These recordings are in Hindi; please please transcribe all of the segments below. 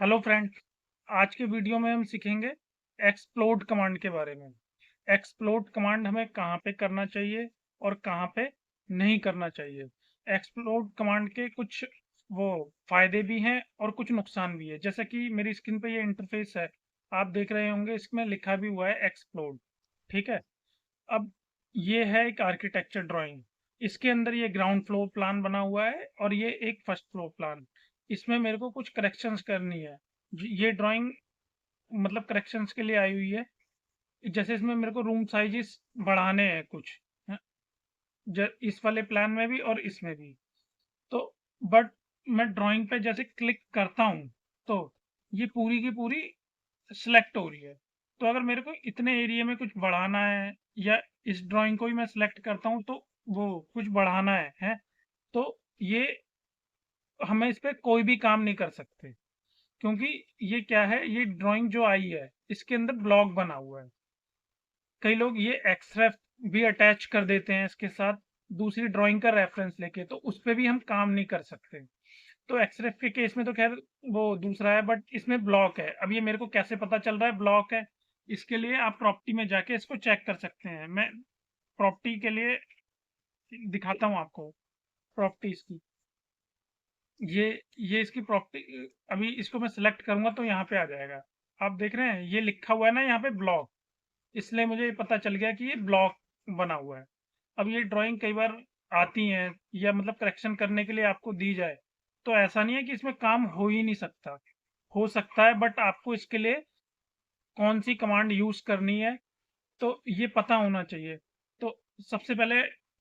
Hello friends. आज के वीडियो में हम सीखेंगे एक्सप्लोड कमांड के बारे में। एक्सप्लोड कमांड हमें कहाँ पे करना चाहिए और कहाँ पे नहीं करना चाहिए। एक्सप्लोड कमांड के कुछ वो फायदे भी हैं और कुछ नुकसान भी है। जैसे कि मेरी स्क्रीन पे ये इंटरफेस है, आप देख रहे होंगे, इसमें लिखा भी हुआ है एक्सप्लोड। ठीक है। अब ये है एक आर्किटेक्चर ड्राइंग। इसके अंदर ये ग्राउंड फ्लोर प्लान बना हुआ है और ये एक फर्स्ट फ्लोर प्लान। इसमें मेरे को कुछ करेक्शंस करनी है। ये ड्राइंग मतलब करेक्शंस के लिए आई हुई है। जैसे इसमें मेरे को रूम साइजेस बढ़ाने हैं कुछ, है, इस वाले प्लान में भी और इसमें भी। तो बट मैं ड्राइंग पे जैसे क्लिक करता हूँ तो ये पूरी की पूरी सिलेक्ट हो रही है। तो अगर मेरे को इतने एरिया में कुछ बढ़ाना है या इस ड्राइंग को ही मैं सिलेक्ट करता हूँ तो वो कुछ बढ़ाना है तो ये हमें इस पे कोई भी काम नहीं कर सकते। क्योंकि ये क्या है, ये ड्राइंग जो आई है इसके अंदर ब्लॉक बना हुआ है। कई लोग ये एक्सरेफ भी अटैच कर देते हैं इसके साथ, दूसरी ड्राइंग का रेफरेंस लेके, तो उस पे भी हम काम नहीं कर सकते। तो एक्सरेफ के केस में तो खैर वो दूसरा है, बट इसमें ब्लॉक है। अब ये मेरे को कैसे पता चल रहा है ब्लॉक है? इसके लिए आप प्रॉपर्टी में जाके इसको चेक कर सकते हैं। मैं प्रॉपर्टी के लिए दिखाता हूँ आपको प्रॉपर्टीज की। ये ये इसकी प्रॉपर्टी, अभी इसको मैं सिलेक्ट करूंगा तो यहाँ पे आ जाएगा। आप देख रहे हैं ये लिखा हुआ है ना यहाँ पे ब्लॉक, इसलिए मुझे ये पता चल गया कि ये ब्लॉक बना हुआ है। अब ये ड्राइंग कई बार आती है या मतलब करेक्शन करने के लिए आपको दी जाए, तो ऐसा नहीं है कि इसमें काम हो ही नहीं सकता। हो सकता है, बट आपको इसके लिए कौन सी कमांड यूज करनी है तो ये पता होना चाहिए। तो सबसे पहले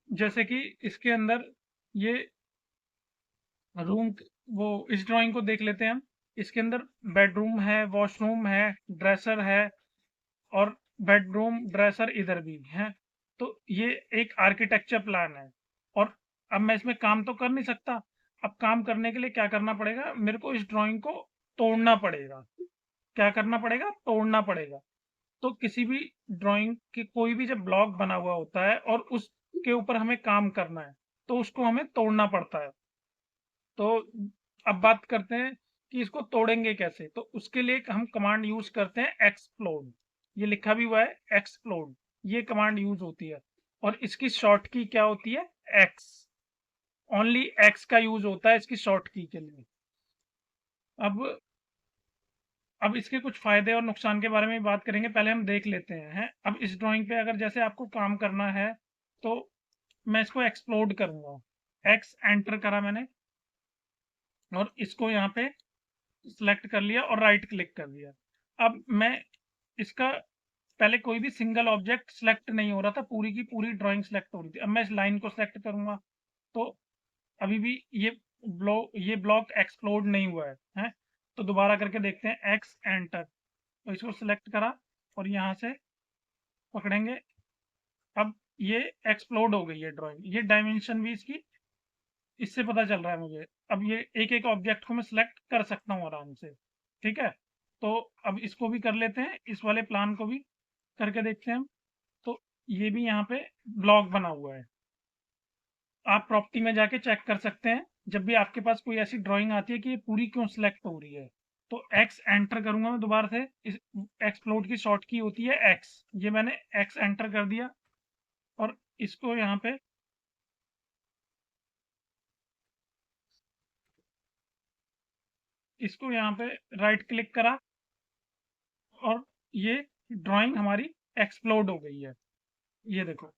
जैसे कि इसके अंदर ये रूम, वो इस ड्राइंग को देख लेते हैं हम। इसके अंदर बेडरूम है, वॉशरूम है, ड्रेसर है और बेडरूम ड्रेसर इधर भी है। तो ये एक आर्किटेक्चर प्लान है। और अब मैं इसमें काम तो कर नहीं सकता। अब काम करने के लिए क्या करना पड़ेगा, मेरे को इस ड्राइंग को तोड़ना पड़ेगा। क्या करना पड़ेगा? तोड़ना पड़ेगा। तो किसी भी ड्राइंग के कोई भी जब ब्लॉक बना हुआ होता है और उसके ऊपर हमें काम करना है तो उसको हमें तोड़ना पड़ता है। तो अब बात करते हैं कि इसको तोड़ेंगे कैसे। तो उसके लिए हम कमांड यूज करते हैं एक्सप्लोड। ये लिखा भी हुआ है एक्सप्लोड, ये कमांड यूज होती है। और इसकी शॉर्ट की क्या होती है? एक्स। ओनली एक्स का यूज होता है इसकी शॉर्ट की के लिए। अब अब इसके कुछ फायदे और नुकसान के बारे में बात करेंगे, पहले हम देख लेते हैं। अब इस ड्राइंग पे अगर जैसे आपको काम करना है तो मैं इसको एक्सप्लोड करूंगा। एक्स एंटर करा मैंने और इसको यहाँ पे सिलेक्ट कर लिया और राइट क्लिक कर दिया। अब मैं इसका पहले कोई भी सिंगल ऑब्जेक्ट सिलेक्ट नहीं हो रहा था, पूरी की पूरी ड्राइंग सिलेक्ट हो रही थी। अब मैं इस लाइन को सिलेक्ट करूंगा तो अभी भी ये ब्लॉक एक्सप्लोड नहीं हुआ है। तो दोबारा करके देखते हैं, एक्स एंटर, तो इसको सिलेक्ट करा और यहाँ से पकड़ेंगे। अब ये एक्सप्लोड हो गई है ड्राइंग। ये डायमेंशन भी इसकी इससे पता चल रहा है मुझे। अब ये एक एक ऑब्जेक्ट को मैं सिलेक्ट कर सकता हूँ आराम से। ठीक है। तो अब इसको भी कर लेते हैं, इस वाले प्लान को भी करके देखते हैं हम। तो ये भी यहाँ पे ब्लॉक बना हुआ है। आप प्रॉपर्टी में जाके चेक कर सकते हैं जब भी आपके पास कोई ऐसी ड्राइंग आती है कि ये पूरी क्यों सिलेक्ट हो रही है। तो एक्स एंटर करूंगा मैं दोबारा से। इस एक्सप्लोड की शॉर्ट की होती है एक्स। ये मैंने एक्स एंटर कर दिया और इसको यहाँ पे, इसको यहाँ पे राइट क्लिक करा और ये ड्राइंग हमारी एक्सप्लोड हो गई है। ये देखो,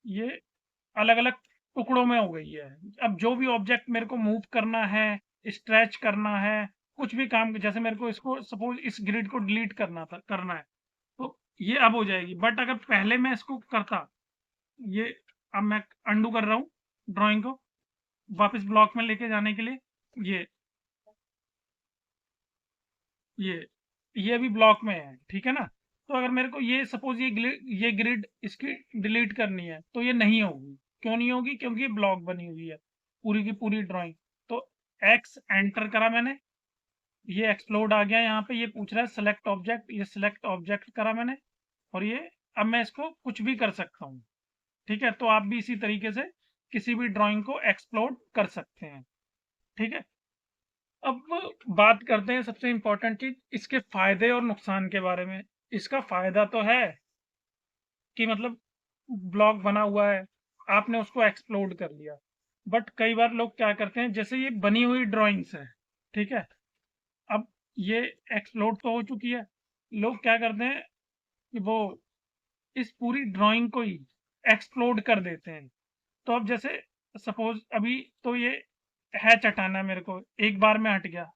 ये अलग अलग टुकड़ों में हो गई है। अब जो भी ऑब्जेक्ट मेरे को मूव करना है, स्ट्रेच करना है, कुछ भी काम, जैसे मेरे को इसको सपोज इस ग्रिड को डिलीट करना है तो ये अब हो जाएगी। बट अगर पहले मैं इसको करता, ये अब मैं अंडू कर रहा हूँ ड्राइंग को वापस ब्लॉक में लेके जाने के लिए। ये ये ये अभी ब्लॉक में है, ठीक है ना। तो अगर मेरे को ये सपोज ये ग्रिड इसकी डिलीट करनी है तो ये नहीं होगी। क्यों नहीं होगी? क्योंकि ये ब्लॉक बनी हुई है पूरी की पूरी ड्राइंग। तो एक्स एंटर करा मैंने, ये एक्सप्लोड आ गया। यहाँ पे ये पूछ रहा है सेलेक्ट ऑब्जेक्ट, ये सिलेक्ट ऑब्जेक्ट करा मैंने और ये अब मैं इसको कुछ भी कर सकता हूँ। ठीक है। तो आप भी इसी तरीके से किसी भी ड्राइंग को एक्सप्लोड कर सकते हैं। ठीक है। अब बात करते हैं सबसे इम्पोर्टेंट चीज, इसके फायदे और नुकसान के बारे में। इसका फायदा तो है कि मतलब ब्लॉग बना हुआ है, आपने उसको एक्सप्लोड कर लिया। बट कई बार लोग क्या करते हैं, जैसे ये बनी हुई ड्राइंग्स है, ठीक है, अब ये एक्सप्लोड तो हो चुकी है, लोग क्या करते हैं कि वो इस पूरी ड्राइंग को ही एक्सप्लोड कर देते हैं। तो अब जैसे सपोज अभी तो ये हैच हटाना है, मेरे को एक बार में हट गया।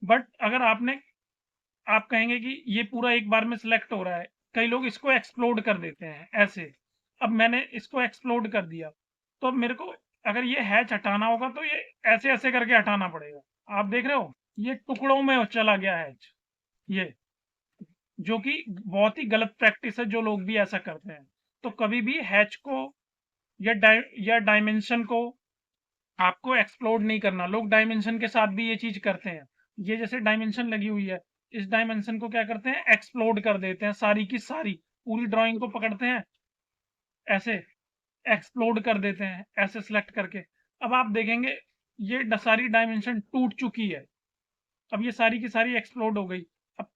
बट अगर आप कहेंगे कि ये पूरा एक बार में सिलेक्ट हो रहा है, कई लोग इसको एक्सप्लोड कर देते हैं ऐसे। अब मैंने इसको एक्सप्लोड कर दिया, तो अब मेरे को अगर ये हैच हटाना होगा तो ये ऐसे ऐसे करके हटाना पड़ेगा। आप देख रहे हो, ये टुकड़ों में चला गया हैच, ये जो कि बहुत ही गलत प्रैक्टिस है, जो लोग भी ऐसा करते हैं। तो कभी भी हैच को या डायमेंशन को आपको एक्सप्लोड नहीं करना। लोग डायमेंशन के साथ भी ये चीज करते हैं। ये जैसे डायमेंशन लगी हुई है, इस डायमेंशन को क्या करते हैं, एक्सप्लोड कर देते हैं, सारी की सारी पूरी ड्राइंग को पकड़ते हैं, ऐसे एक्सप्लोड कर देते हैं, ऐसे सिलेक्ट करके। अब आप देखेंगे ये सारी डायमेंशन टूट चुकी है, अब ये सारी की सारी एक्सप्लोड हो गई। अब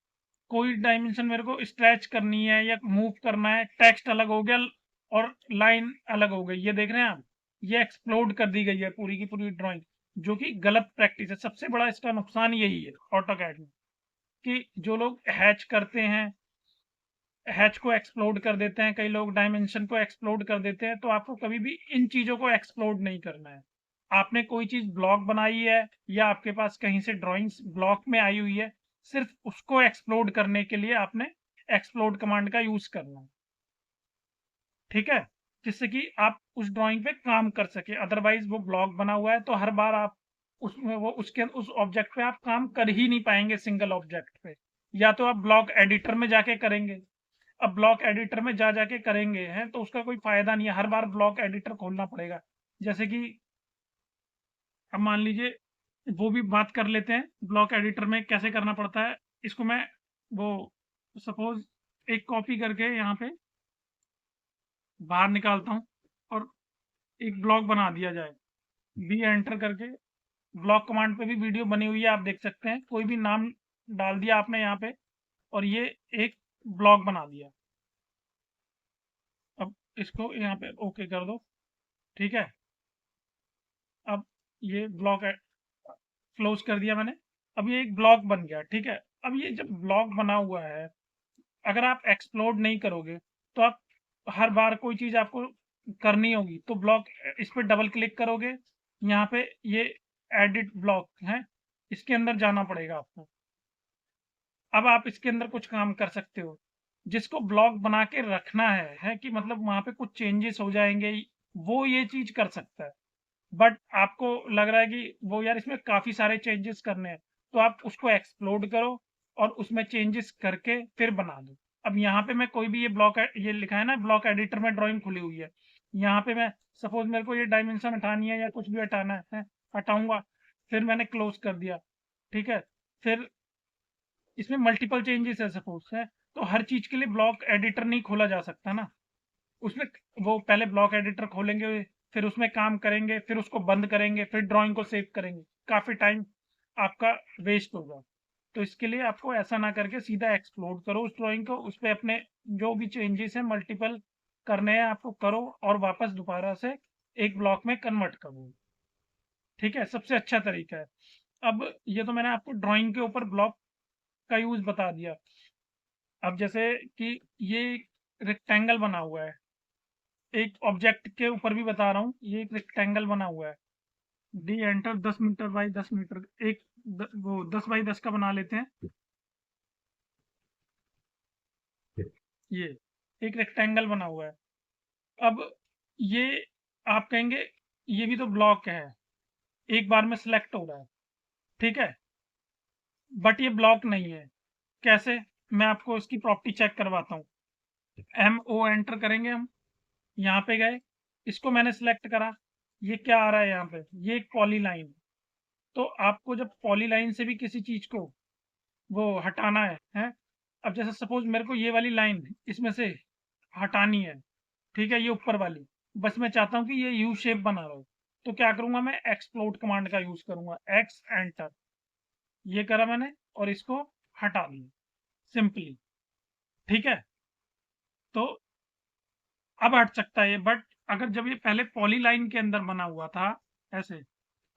कोई डायमेंशन मेरे को स्ट्रेच करनी है या मूव करना है, टेक्स्ट अलग हो गया और लाइन अलग हो गई, ये देख रहे हैं आप, ये एक्सप्लोड कर दी गई है पूरी की पूरी ड्राइंग, जो कि गलत प्रैक्टिस है। सबसे बड़ा इसका नुकसान यही है ऑटोकैड में, कि जो लोग हैच करते हैं, हैच को एक्सप्लोड कर देते हैं, कई लोग डायमेंशन को एक्सप्लोड कर देते हैं। तो आपको कभी भी इन चीजों को एक्सप्लोड नहीं करना है। आपने कोई चीज ब्लॉक बनाई है या आपके पास कहीं से ड्राइंग्स ब्लॉक में आई हुई है, सिर्फ उसको एक्सप्लोड करने के लिए आपने एक्सप्लोड कमांड का यूज करना है, ठीक है, जिससे कि आप उस ड्राइंग पे काम कर सके। अदरवाइज वो ब्लॉक बना हुआ है तो हर बार आप उसमें वो उसके उस ऑब्जेक्ट पे आप काम कर ही नहीं पाएंगे, सिंगल ऑब्जेक्ट पे। या तो आप ब्लॉक एडिटर में जाके करेंगे। अब ब्लॉक एडिटर में जा जाके करेंगे हैं तो उसका कोई फायदा नहीं है, हर बार ब्लॉक एडिटर खोलना पड़ेगा। जैसे कि अब मान लीजिए, वो भी बात कर लेते हैं ब्लॉक एडिटर में कैसे करना पड़ता है। इसको मैं वो सपोज एक कॉपी करके यहाँ पे बाहर निकालता हूँ और एक ब्लॉक बना दिया जाए, बी एंटर करके। ब्लॉक कमांड पे भी वीडियो बनी हुई है, आप देख सकते हैं, कोई भी नाम डाल दिया आपने यहाँ पे और ये एक ब्लॉक बना दिया। अब इसको यहाँ पे ओके कर दो, ठीक है। अब ये ब्लॉक क्लोज कर दिया मैंने। अब ये एक ब्लॉक बन गया, ठीक है। अब ये जब ब्लॉक बना हुआ है, अगर आप एक्सप्लोड नहीं करोगे तो आप हर बार कोई चीज आपको करनी होगी तो ब्लॉक, इस पर डबल क्लिक करोगे, यहाँ पे ये एडिट ब्लॉक है, इसके अंदर जाना पड़ेगा आपको। अब आप इसके अंदर कुछ काम कर सकते हो। जिसको ब्लॉक बना के रखना है कि मतलब वहां पे कुछ चेंजेस हो जाएंगे, वो ये चीज कर सकता है। बट आपको लग रहा है कि वो यार इसमें काफी सारे चेंजेस करने हैं, तो आप उसको एक्सप्लोड करो और उसमें चेंजेस करके फिर बना दो। अब यहाँ पे मैं कोई भी ये लिखा है ना, ब्लॉक एडिटर में ड्राइंग खुली हुई है, यहाँ पे मैं सपोज मेरे को ये डायमेंशन हटानी है या कुछ भी हटाना है, हटाऊंगा, फिर मैंने क्लोज कर दिया, ठीक है। फिर इसमें मल्टीपल चेंजेस है सपोज है, तो हर चीज के लिए ब्लॉक एडिटर नहीं खोला जा सकता ना। उसमें वो पहले ब्लॉक एडिटर खोलेंगे, फिर उसमें काम करेंगे, फिर उसको बंद करेंगे, फिर ड्राइंग को सेव करेंगे, काफी टाइम आपका वेस्ट होगा। तो इसके लिए आपको ऐसा ना करके सीधा एक्सप्लोड करो उस ड्राइंग को, उस पे अपने जो भी चेंजेस हैं मल्टीपल करने हैं आपको करो और वापस दोबारा से एक ब्लॉक में कन्वर्ट करो, ठीक है, सबसे अच्छा तरीका है। अब ये तो मैंने आपको ड्राइंग के ऊपर ब्लॉक का यूज बता दिया। अब जैसे कि ये रेक्टेंगल बना हुआ है, एक ऑब्जेक्ट के ऊपर भी बता रहा हूँ, ये एक रेक्टेंगल बना हुआ है, D enter 10 metre by 10 metre, वो 10 बाई 10 का बना लेते हैं। ये एक रेक्टेंगल बना हुआ है। अब ये आप कहेंगे ये भी तो ब्लॉक है, एक बार में सिलेक्ट हो रहा है, ठीक है, बट ये ब्लॉक नहीं है। कैसे, मैं आपको इसकी प्रॉपर्टी चेक करवाता हूँ। एम ओ एंटर करेंगे हम, यहाँ पे गए, इसको मैंने सिलेक्ट करा, ये क्या आ रहा है यहाँ पे, ये एक पॉली लाइन। तो आपको जब पॉली लाइन से भी किसी चीज को वो हटाना है, अब जैसे सपोज मेरे को ये वाली लाइन इसमें से हटानी है, ठीक है, ये ऊपर वाली, बस मैं चाहता हूँ कि ये यू शेप बना रहा हो, तो क्या करूंगा, मैं एक्सप्लोड कमांड का यूज करूंगा, एक्स एंटर। ये करा मैंने और इसको हटा दिया सिंपली। ठीक है, तो अब हट सकता है ये, बट अगर जब ये पहले पॉली लाइन के अंदर बना हुआ था ऐसे,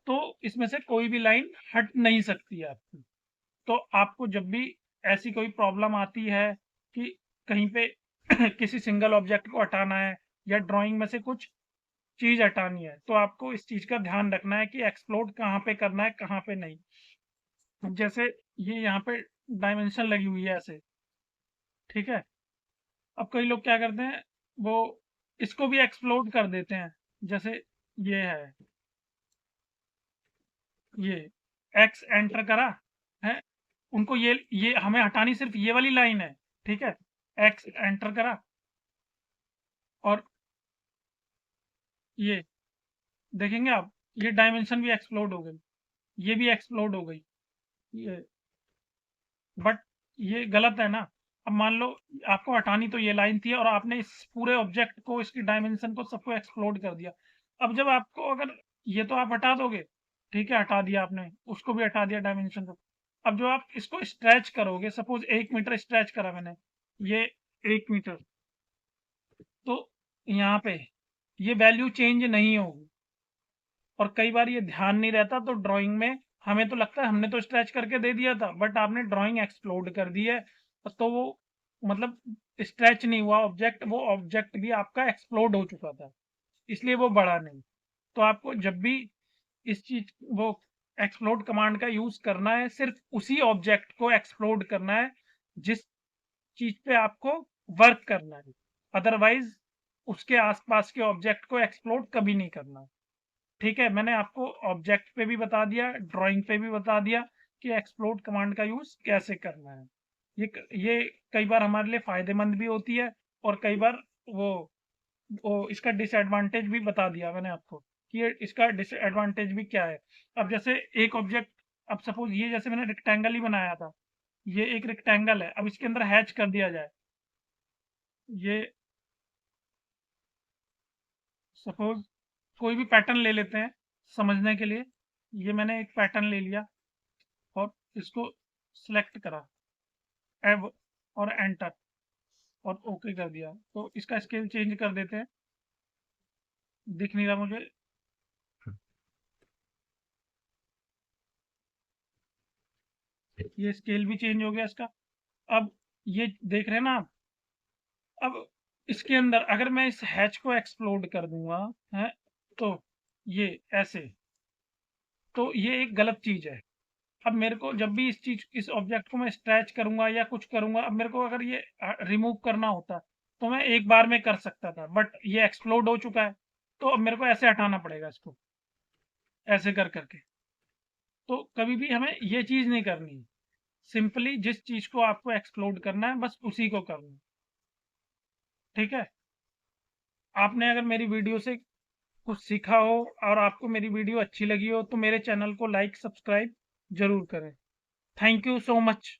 तो इसमें से कोई भी लाइन हट नहीं सकती है आपकी। तो आपको जब भी ऐसी कोई प्रॉब्लम आती है कि कहीं पे किसी सिंगल ऑब्जेक्ट को हटाना है या ड्राइंग में से कुछ चीज हटानी है, तो आपको इस चीज का ध्यान रखना है कि एक्सप्लोड कहाँ पे करना है कहाँ पे नहीं। जैसे ये यहाँ पे डायमेंशन लगी हुई है ऐसे, ठीक है। अब कई लोग क्या करते हैं, वो इसको भी एक्सप्लोड कर देते हैं। जैसे ये है, ये एक्स एंटर करा है, उनको ये हमें हटानी सिर्फ ये वाली लाइन है, ठीक है। एक्स एंटर करा और ये देखेंगे आप, ये डायमेंशन भी एक्सप्लोड हो गई, ये भी एक्सप्लोड हो गई, ये, बट ये गलत है ना। अब मान लो आपको हटानी तो ये लाइन थी और आपने इस पूरे ऑब्जेक्ट को, इसकी डायमेंशन को, सबको एक्सप्लोड कर दिया। अब जब आपको अगर ये तो आप हटा दोगे, ठीक है, हटा दिया आपने, उसको भी हटा दिया डायमेंशन को। अब जो आप इसको स्ट्रेच करोगे, सपोज 1 मीटर स्ट्रेच करा मैंने, ये 1 मीटर, तो यहाँ पे ये वैल्यू चेंज नहीं होगी। और कई बार ये ध्यान नहीं रहता, तो ड्राइंग में हमें तो लगता है हमने तो स्ट्रेच करके दे दिया था, बट आपने ड्राइंग एक्सप्लोड कर दी है, तो वो मतलब स्ट्रेच नहीं हुआ ऑब्जेक्ट, वो ऑब्जेक्ट भी आपका एक्सप्लोड हो चुका था, इसलिए वो बढ़ा नहीं। तो आपको जब भी इस चीज वो एक्सप्लोड कमांड का यूज करना है, सिर्फ उसी ऑब्जेक्ट को एक्सप्लोड करना है जिस चीज पे आपको वर्क करना है। अदरवाइज उसके आसपास के ऑब्जेक्ट को एक्सप्लोड कभी नहीं करना। ठीक है, मैंने आपको ऑब्जेक्ट पे भी बता दिया, ड्राइंग पे भी बता दिया कि एक्सप्लोड कमांड का यूज कैसे करना है। ये कई बार हमारे लिए फायदेमंद भी होती है, और कई बार वो इसका डिसएडवांटेज भी बता दिया मैंने आपको कि ये इसका डिसएडवांटेज भी क्या है। अब जैसे एक ऑब्जेक्ट, अब सपोज ये जैसे मैंने रेक्टेंगल ही बनाया था, ये एक रेक्टेंगल है, अब इसके अंदर हैच कर दिया जाए, ये सपोज कोई भी पैटर्न ले लेते हैं समझने के लिए। ये मैंने एक पैटर्न ले लिया और इसको सिलेक्ट करा, एब और एंटर, और ओके कर दिया, तो इसका स्केल चेंज कर देते हैं। दिख नहीं रहा मुझे, ये स्केल भी चेंज हो गया इसका। अब ये देख रहे हैं ना आप। अब इसके अंदर अगर मैं इस हैच को एक्सप्लोड कर दूंगा, है, तो ये ऐसे, तो ये एक गलत चीज है। अब मेरे को जब भी इस ऑब्जेक्ट को मैं स्ट्रेच करूंगा या कुछ करूंगा, अब मेरे को अगर ये रिमूव करना होता तो मैं एक बार में कर सकता था, बट ये एक्सप्लोड हो चुका है, तो अब मेरे को ऐसे हटाना पड़ेगा इसको, ऐसे कर करके। तो कभी भी हमें ये चीज नहीं करनी है, सिंपली जिस चीज को आपको एक्सप्लोड करना है बस उसी को करना है। ठीक है, आपने अगर मेरी वीडियो से कुछ सीखा हो और आपको मेरी वीडियो अच्छी लगी हो, तो मेरे चैनल को लाइक सब्सक्राइब जरूर करें। Thank you so much.